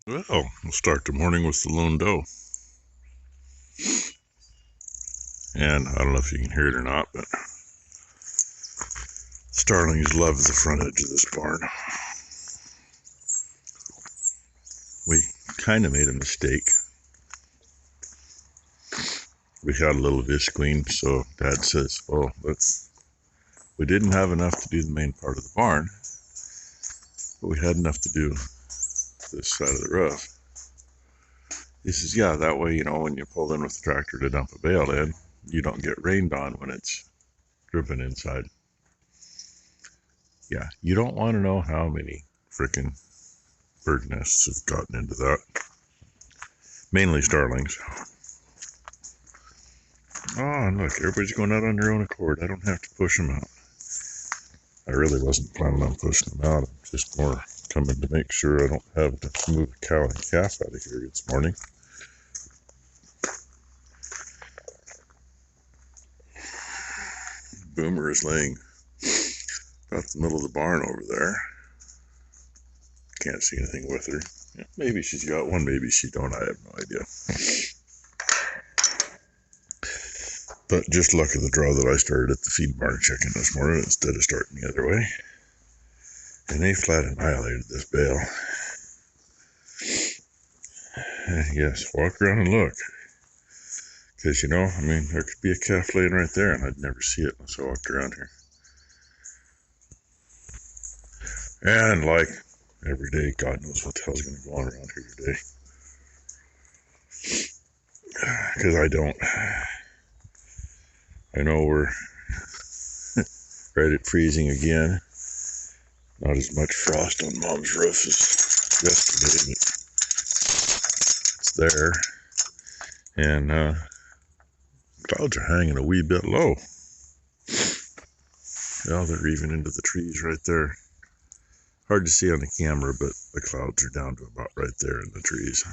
Well, we'll start the morning with the lone doe. And I don't know if you can hear it or not, but starlings love the front edge of this barn. We kind of made a mistake. We had a little visqueen, so Dad says, well, we didn't have enough to do the main part of the barn, but we had enough to do this side of the roof. He says, yeah, that way, when you pull in with the tractor to dump a bale in, you don't get rained on when it's dripping inside. Yeah, you don't want to know how many frickin' bird nests have gotten into that. Mainly starlings. Oh, and look, everybody's going out on their own accord. I don't have to push them out. I really wasn't planning on pushing them out. I'm just more coming to make sure I don't have to move a cow and calf out of here this morning. Boomer is laying about the middle of the barn over there. Can't see anything with her. Yeah, maybe she's got one, maybe she don't. I have no idea. But just luck of the draw that I started at the feed barn chicken this morning instead of starting the other way. And they flat annihilated this bale. Yes, walk around and look. Because, there could be a calf laying right there and I'd never see it unless I walked around here. And like every day, God knows what the hell's going to go on around here today. Because I don't. I know we're right at freezing again. Not as much frost on Mom's roof as yesterday, but it's there. And clouds are hanging a wee bit low. Yeah, they're even into the trees right there. Hard to see on the camera, but the clouds are down to about right there in the trees.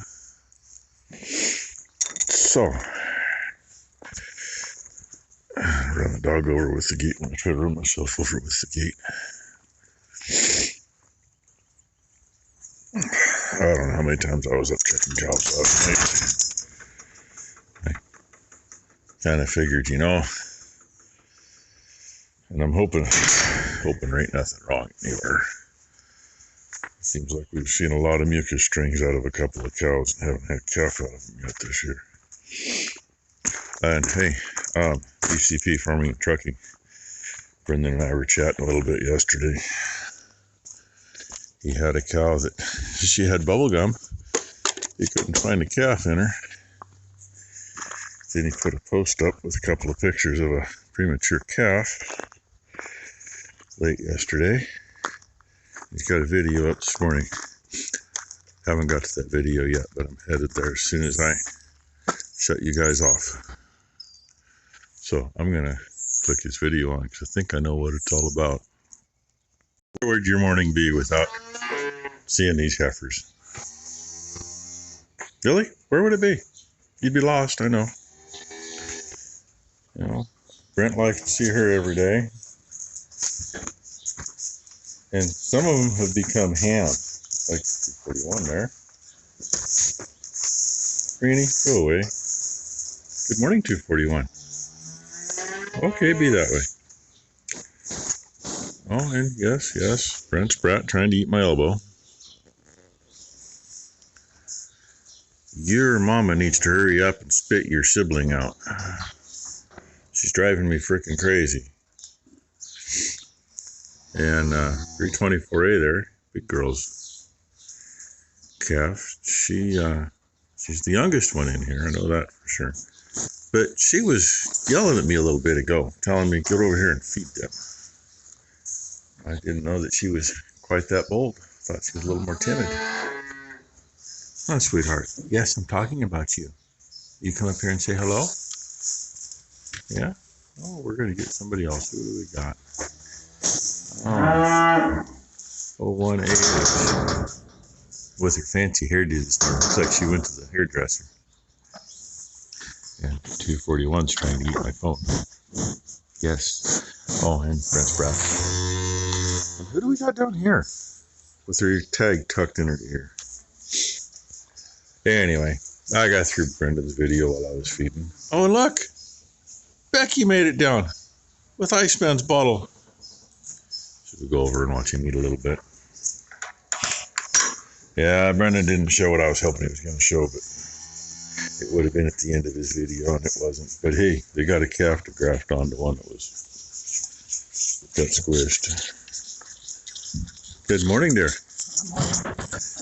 So, I ran the dog over with the gate when I tried to run myself over with the gate. I don't know how many times I was up checking cows last night. I kind of figured, and I'm hoping there ain't nothing wrong anywhere. It seems like we've seen a lot of mucus strings out of a couple of cows and haven't had calf out of them yet this year. And hey, BCP Farming and Trucking, Brendan and I were chatting a little bit yesterday. He had a cow that she had bubble gum. He couldn't find a calf in her. Then he put a post up with a couple of pictures of a premature calf late yesterday. He's got a video up this morning. Haven't got to that video yet, but I'm headed there as soon as I shut you guys off. So I'm going to click his video on because I think I know what it's all about. Where would your morning be without seeing these heifers? Really? Where would it be? You'd be lost, I know. Brent likes to see her every day. And some of them have become ham, like 241 there. Greenie, go away. Good morning, 241. Okay, be that way. Oh, and yes, Brent's brat trying to eat my elbow. Your mama needs to hurry up and spit your sibling out. She's driving me freaking crazy. And 324A there, big girl's calf. She's the youngest one in here, I know that for sure. But she was yelling at me a little bit ago, telling me, get over here and feed them. I didn't know that she was quite that bold. I thought she was a little more timid. Oh, sweetheart. Yes, I'm talking about you. You come up here and say hello? Yeah? Oh, we're going to get somebody else. Who do we got? Oh, 01AH. With her fancy hairdo this morning. Looks like she went to the hairdresser. And 241's trying to eat my phone. Yes. Oh, and Brent's breath. And who do we got down here? With her tag tucked in her ear. Anyway, I got through Brenda's video while I was feeding. Oh, and look, Becky made it down with Iceman's bottle. Should we go over and watch him eat a little bit? Yeah, Brendan didn't show what I was hoping he was going to show, but it would have been at the end of his video, and it wasn't. But hey, they got a calf to graft onto one that got squished. Good morning, dear.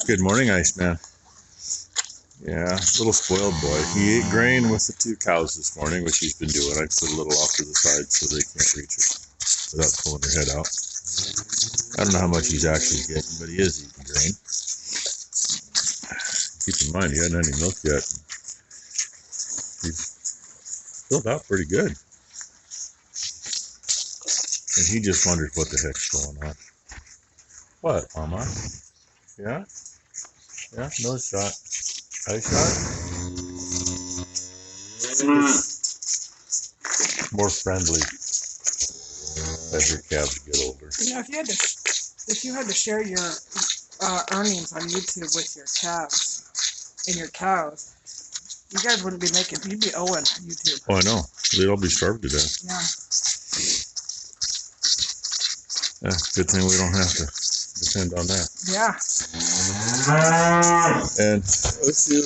Good morning, Iceman. Yeah, little spoiled boy. He ate grain with the 2 cows this morning, which he's been doing. I put a little off to the side so they can't reach it without pulling their head out. I don't know how much he's actually getting, but he is eating grain. Keep in mind, he hadn't had any milk yet. He's filled out pretty good. And he just wonders what the heck's going on. What, Mama? Yeah? Yeah, no shot. Eye shot? More friendly as your calves get older. You know, if you had to share your earnings on YouTube with your calves and your cows, you guys wouldn't be making. You'd be owing YouTube. Oh, I know. They'd all be starved to death. Yeah. Yeah, good thing we don't have to depend on that. Yeah. And let's do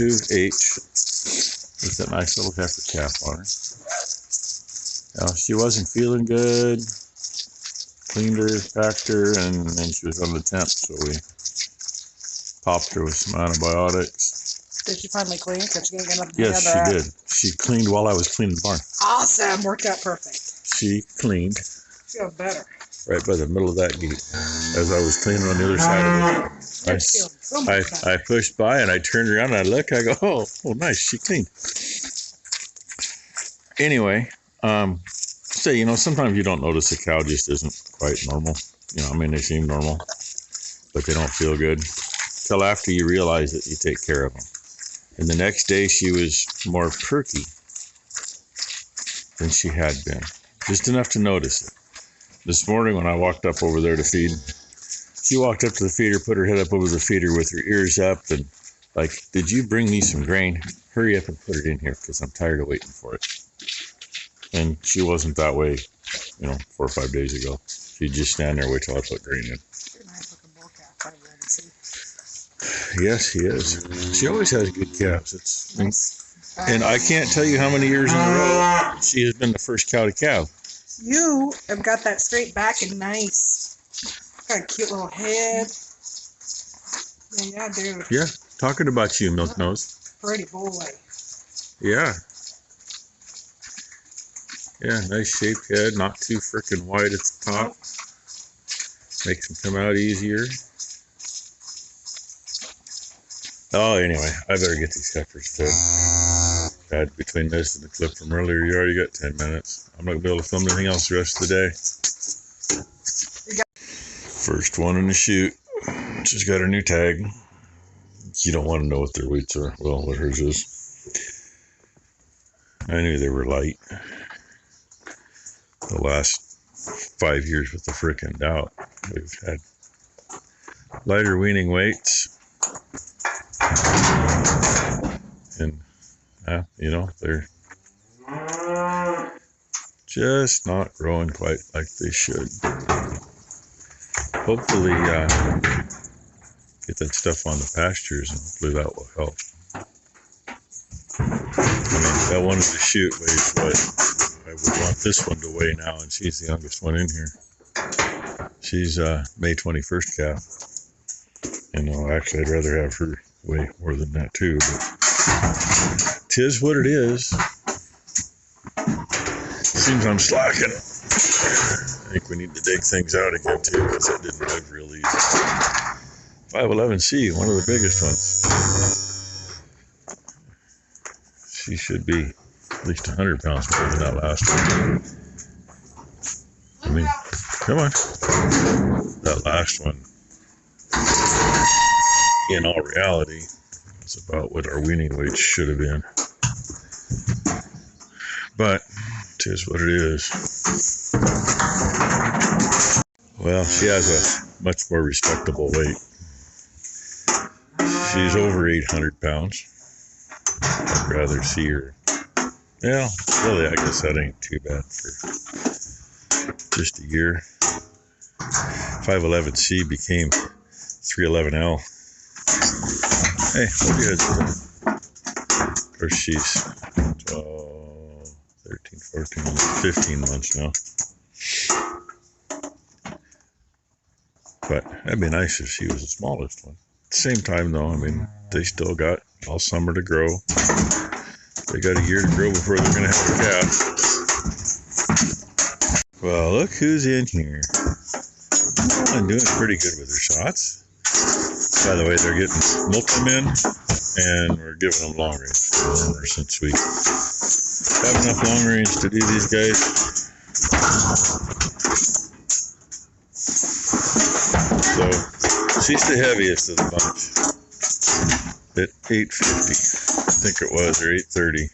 2H with that nice little heifer calf on her. Now, she wasn't feeling good. Cleaned her, packed her, and then she was on the temp, so we popped her with some antibiotics. Did she finally clean? Because she ain't got nothing Yes, she did. She cleaned while I was cleaning the barn. Awesome. Worked out perfect. She cleaned. Feels better. Right by the middle of that gate. As I was cleaning on the other side of it, I pushed by and I turned around and I look. I go, oh, nice. She cleaned. Anyway, so, you know, sometimes you don't notice a cow just isn't quite normal. You know, I mean, they seem normal, but they don't feel good till after you realize that you take care of them. And the next day she was more perky than she had been. Just enough to notice it. This morning when I walked up over there to feed, she walked up to the feeder, put her head up over the feeder with her ears up and like, did you bring me some grain? Hurry up and put it in here because I'm tired of waiting for it. And she wasn't that way, you know, 4 or 5 days ago. She'd just stand there and wait till I put grain in. You're a nice looking bull calf. I ready to see. Yes, he is. She always has good calves. And I can't tell you how many years in a row she has been the first cow to calve. You have got that straight back and nice. Got a cute little head. Yeah, dude. Yeah, talking about you, Milk Nose. Pretty boy. Yeah. Yeah, nice shaped head, not too freaking wide at the top. Makes them come out easier. Oh, anyway, I better get these heifers fed. Between this and the clip from earlier, you already got 10 minutes. I'm not going to be able to film anything else the rest of the day. First one in the chute. She's got her new tag. You don't want to know what their weights are. Well, what hers is. I knew they were light. The last 5 years with the frickin' doubt, we've had lighter weaning weights. And you know, they're just not growing quite like they should. Hopefully get that stuff on the pastures and hopefully that will help. I mean, that one in the chute weighs what I would want this one to weigh now, and she's the youngest one in here. She's May 21st calf. You know, actually I'd rather have her weigh more than that too, but 'tis what it is. Seems I'm slacking. I think we need to dig things out again too, because that didn't live real easy. 511C, one of the biggest ones. She should be at least 100 pounds more than that last one. I mean, come on. That last one, in all reality, is about what our weaning weight should have been. But it is what it is. Well, she has a much more respectable weight. She's over 800 pounds. I'd rather see her. Well, really, I guess that ain't too bad for just a year. 511C became 311L. Hey, hope you guys are good. Of course, she's 12, 13, 14, 15 months now. But that'd be nice if she was the smallest one. At the same time, though, I mean, they still got all summer to grow. They got a year to grow before they're going to have a calf. Well, look who's in here. I'm doing pretty good with her shots. By the way, they're getting multi-min, and we're giving them long range since we have enough long range to do these guys. So she's the heaviest of the bunch at 850, I think it was, or 830.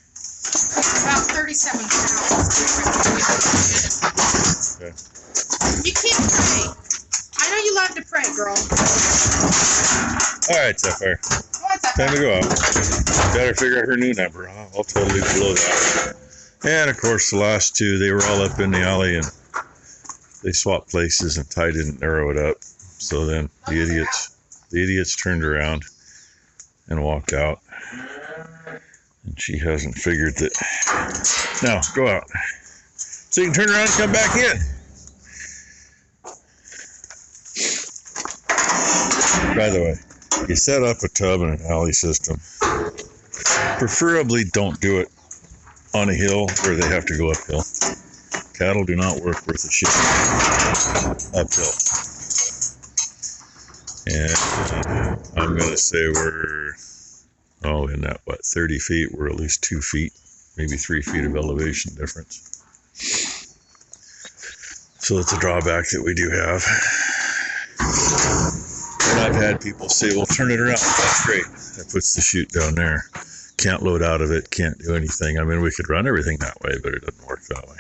About 37 pounds. Okay. You can't pray. I know you love to pray, girl. All right, Sapphire. Time to go out. Got to figure out her new number. I'll totally blow that. And of course, the last two, they were all up in the alley and they swapped places and Ty didn't narrow it up. So then the idiots turned around and walked out. And she hasn't figured that. Now, go out. So you can turn around and come back in. By the way, you set up a tub and an alley system. Preferably don't do it on a hill where they have to go uphill. Cattle do not work worth a shit uphill. And I'm going to say we're, in that, 30 feet, we're at least 2 feet, maybe 3 feet of elevation difference. So it's a drawback that we do have. And I've had people say, well, turn it around. That's great. That puts the chute down there. Can't load out of it. Can't do anything. I mean, we could run everything that way, but it doesn't work that way.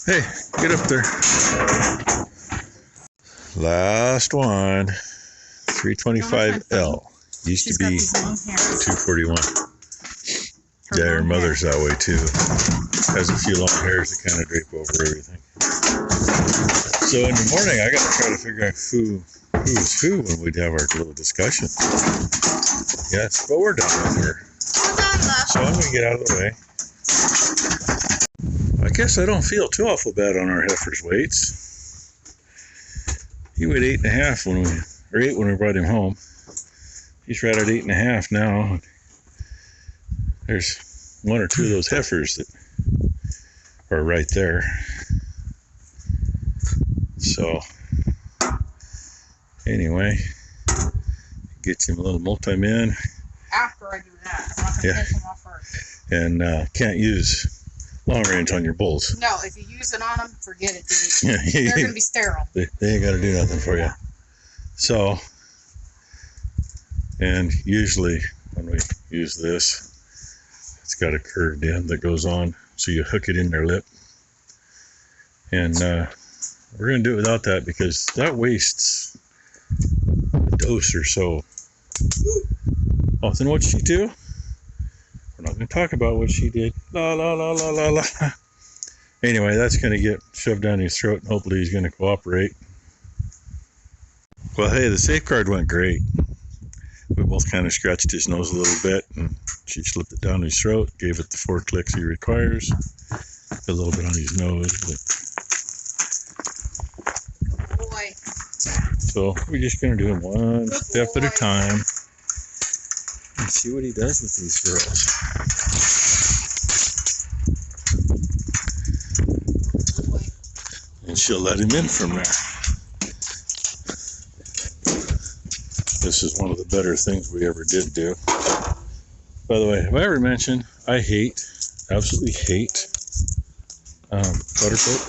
Hey, get up there. Last one. 325L. Used to be 241. Yeah, her mother's that way too. Has a few long hairs that kind of drape over everything. So in the morning, I got to try to figure out who's who when we'd have our little discussion. Yes, but we're done with her. So I'm going to get out of the way. I guess I don't feel too awful bad on our heifer's weights. He weighed 8.5 or 8 when we brought him home. He's right at 8.5 now. There's one or two of those heifers that are right there. So anyway, gets him a little multi-min. After I do that, I'm not going to piss him off first. And can't use long range on your bulls. No, if you use it on them, forget it, dude. They're going to be sterile. They ain't got to do nothing for you. So, and usually when we use this, it's got a curved end that goes on, so you hook it in their lip. And we're going to do it without that because that wastes a dose or so. Oh, then what'd she do? We're not going to talk about what she did. La, la, la, la, la, la. Anyway, that's going to get shoved down his throat, and hopefully he's going to cooperate. Well, hey, the safeguard went great. We both kind of scratched his nose a little bit, and she slipped it down his throat, gave it the 4 clicks he requires. A little bit on his nose. Good boy. So we're just going to do him one step at a time and see what he does with these girls. And she'll let him in from there. This is one of the better things we ever did do. By the way, have I ever mentioned I absolutely hate butter soap?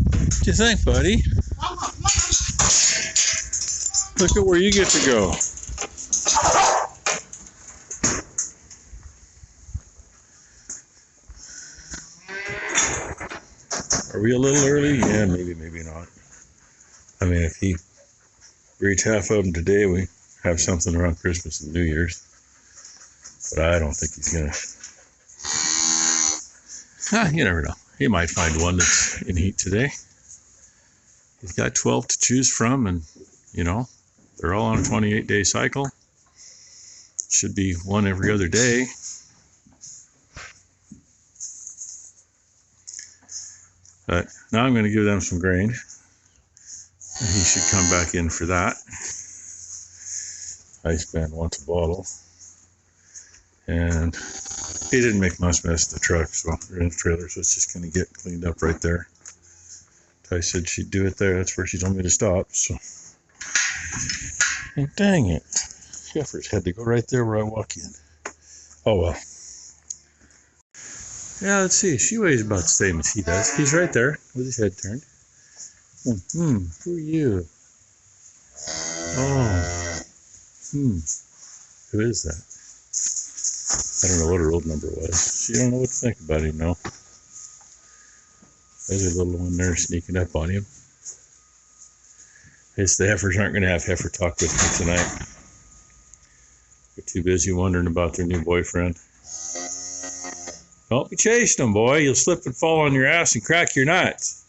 What do you think, buddy? Look at where you get to go. Are we a little early? Yeah, maybe not. I mean, if he reach half of them today. We have something around Christmas and New Year's. But I don't think he's gonna. You never know. He might find one that's in heat today. He's got 12 to choose from, and you know, they're all on a 28-day cycle. Should be one every other day. But now I'm going to give them some grain. He should come back in for that. Ice band wants a bottle. And he didn't make much mess in the truck, so we're in the trailer, so it's just going to get cleaned up right there. Ty said she'd do it there. That's where she told me to stop. So, and dang it. Heifers had to go right there where I walk in. Oh well. Yeah, let's see. She weighs about the same as he does. He's right there with his head turned. Who are you? Oh. Who is that? I don't know what her old number was. She don't know what to think about him now. There's a little one there sneaking up on him. It's the heifers aren't going to have heifer talk with me tonight. They're too busy wondering about their new boyfriend. Don't be chasing them, boy. You'll slip and fall on your ass and crack your nuts.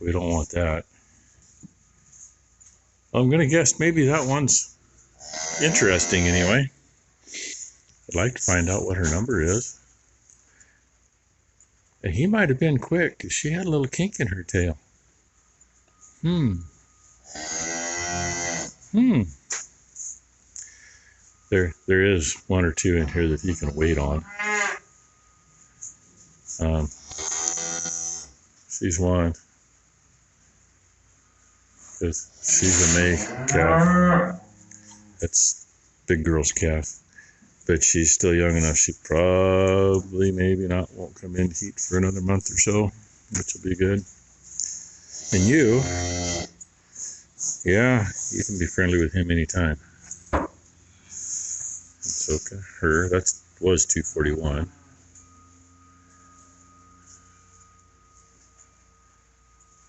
We don't want that. Well, I'm going to guess maybe that one's interesting anyway. I'd like to find out what her number is. And he might have been quick because she had a little kink in her tail. There is one or two in here that you can wait on. She's one. She's a May calf. That's big girl's calf. But she's still young enough. She probably, maybe not, won't come in heat for another month or so, which will be good. And you, yeah, you can be friendly with him anytime. It's okay. Her, that was 241.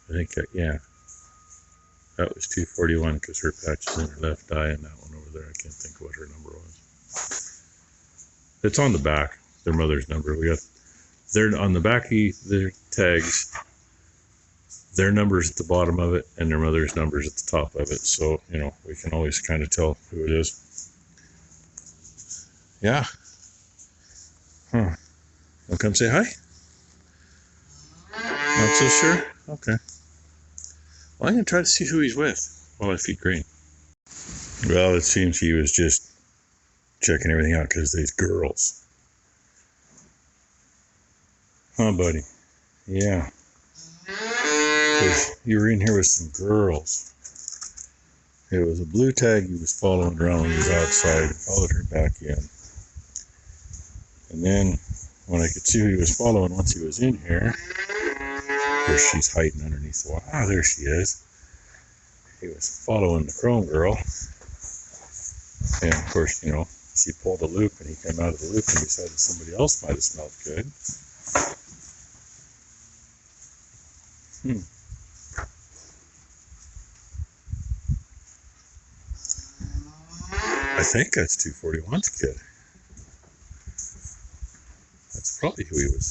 I think, yeah, that was 241 because her patch is in her left eye, and that one over there, I can't think of what her number was. It's on the back, their mother's number. We got, they're on the back of their tags, their number's at the bottom of it, and their mother's number's at the top of it. So, you know, we can always kind of tell who it is. Yeah. Huh. Wanna come say hi? Not so sure? Okay. Well, I'm going to try to see who he's with while I feed grain. Well, it seems he was just checking everything out because these girls. Huh, buddy? Yeah. Because you were in here with some girls. It was a blue tag he was following around when he was outside. Followed her back in. And then when I could see who he was following once he was in here, of course she's hiding underneath the wall. Ah, there she is. He was following the chrome girl. And of course, you know, she pulled a loop and he came out of the loop and decided somebody else might have smelled good. I think that's 241's kid. That's probably who he was.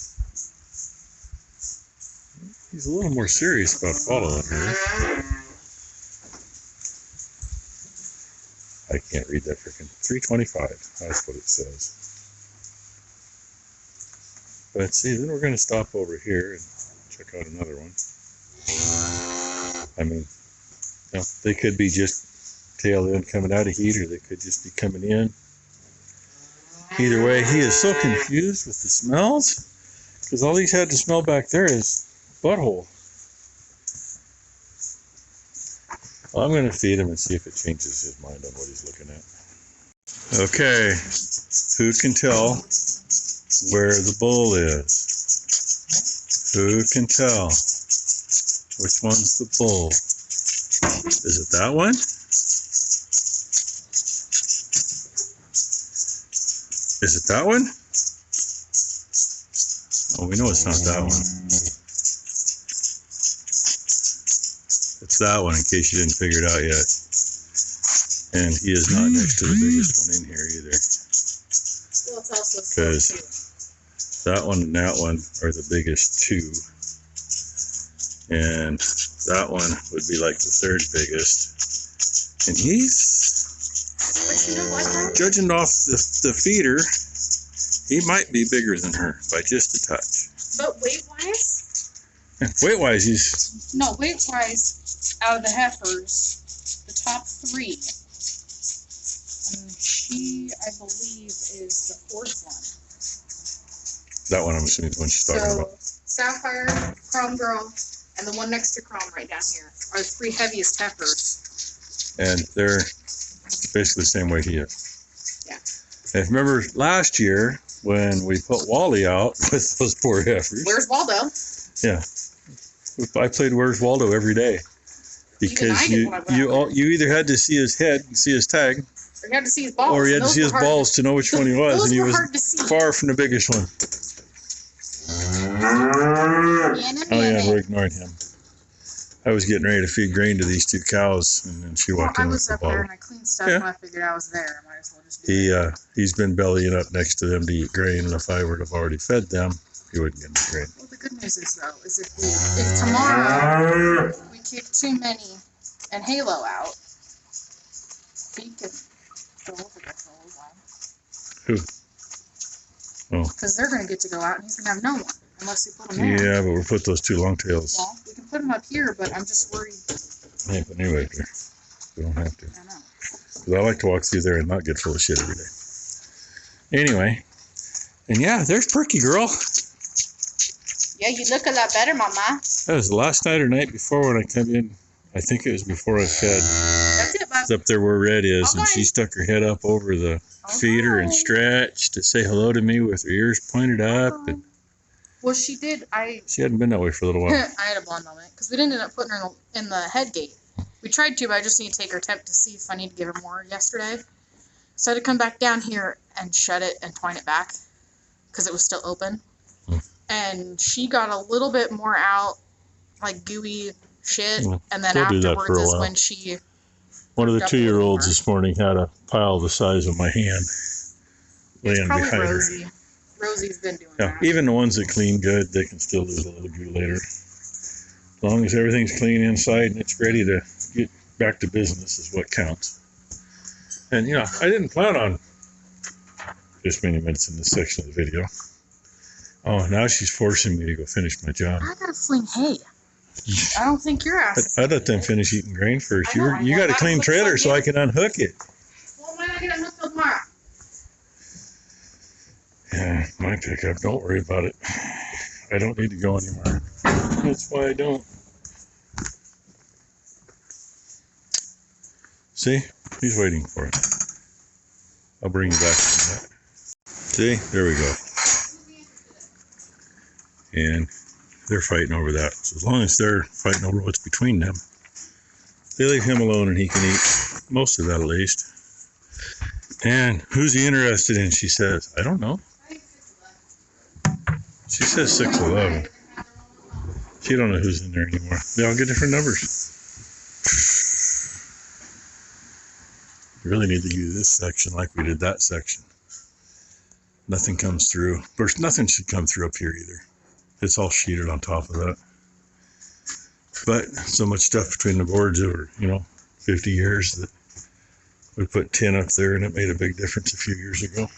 He's a little more serious about following her. I can't read that freaking 325. That's what it says. But see, then we're going to stop over here and check out another one. I mean, you know, they could be just tail end coming out of heat, or they could just be coming in. Either way, he is so confused with the smells because all he's had to smell back there is butthole. Well, I'm going to feed him and see if it changes his mind on what he's looking at. Okay, who can tell where the bull is? Who can tell which one's the bull? Is it that one? Is it that one? Oh, we know it's not that one. It's That's that one, in case you didn't figure it out yet. And he is not next to the biggest one in here either. Well, it's also Because that one and that one are the biggest two. And that one would be like the third biggest. And he's, judging off the feeder, he might be bigger than her by just a touch. But weight-wise? Weight-wise, he's... No, weight-wise, out of the heifers, the top three, and she, I believe, is the fourth one. That one, I'm assuming, the one she's talking about. Sapphire, Chrome Girl, and the one next to Chrome right down here are the three heaviest heifers. And they're basically the same weight he is. Yeah. And if you remember last year, when we put Wally out with those poor heifers. Where's Waldo? Yeah. I played Where's Waldo every day. Because you either had to see his head and see his tag, or you had to see his balls. Or you had to see his balls to know which one he was, and he was far from the biggest one. Oh yeah, we're ignoring him. I was getting ready to feed grain to these two cows, and then she walked in with the bottle. I was up there and I cleaned stuff, and I figured I was there. I might as well just do it. He's been bellying up next to them to eat grain, and if I would have already fed them, he wouldn't get any grain. Well, the good news is, though, is if tomorrow we kick too many and Halo out, he could go over there for a little while. Who? Oh. Because they're going to get to go out, and he's going to have no one, unless you put them there. Yeah, but we'll put those two longtails. Well, we can put them up here, but I'm just worried. Yeah, but anyway, there. We don't have to. I know. Because I like to walk through there and not get full of shit every day. Anyway, and yeah, there's Perky Girl. Yeah, you look a lot better, Mama. That was the last night or night before when I come in. I think it was before I fed. That's it, Bob. It's up there where Red is, and she stuck her head up over the feeder and stretched to say hello to me with her ears pointed up. And well, she did. She hadn't been that way for a little while. I had a blonde moment because we didn't end up putting her in the head gate. We tried to, but I just need to take her temp to see if I need to give her more yesterday. So I had to come back down here and shut it and twine it back because it was still open. And she got a little bit more out, like gooey shit. And then afterwards is when she... One of the 2-year-olds this morning had a pile the size of my hand laying behind Rosie. her. Rosie's been doing that. Even the ones that clean good, they can still lose a little goo later. As long as everything's clean inside and it's ready to get back to business is what counts. And, you know, I didn't plan on this many minutes in this section of the video. Oh, now she's forcing me to go finish my job. I gotta fling hay. I don't think your ass. I'd let them finish eating grain first. You got a clean trailer so I can unhook it. Well, why not get it hooked tomorrow? Yeah, my pickup. Don't worry about it. I don't need to go anywhere. That's why I don't. See? He's waiting for it. I'll bring you back in a minute. See? There we go. And they're fighting over that. So as long as they're fighting over what's between them, they leave him alone and he can eat most of that at least. And who's he interested in? She says, I don't know. She says 6'11". She don't know who's in there anymore. They all get different numbers. You really need to use this section like we did that section. Nothing comes through. Of course, nothing should come through up here either. It's all sheeted on top of that. But so much stuff between the boards over, 50 years that we put tin up there and it made a big difference a few years ago.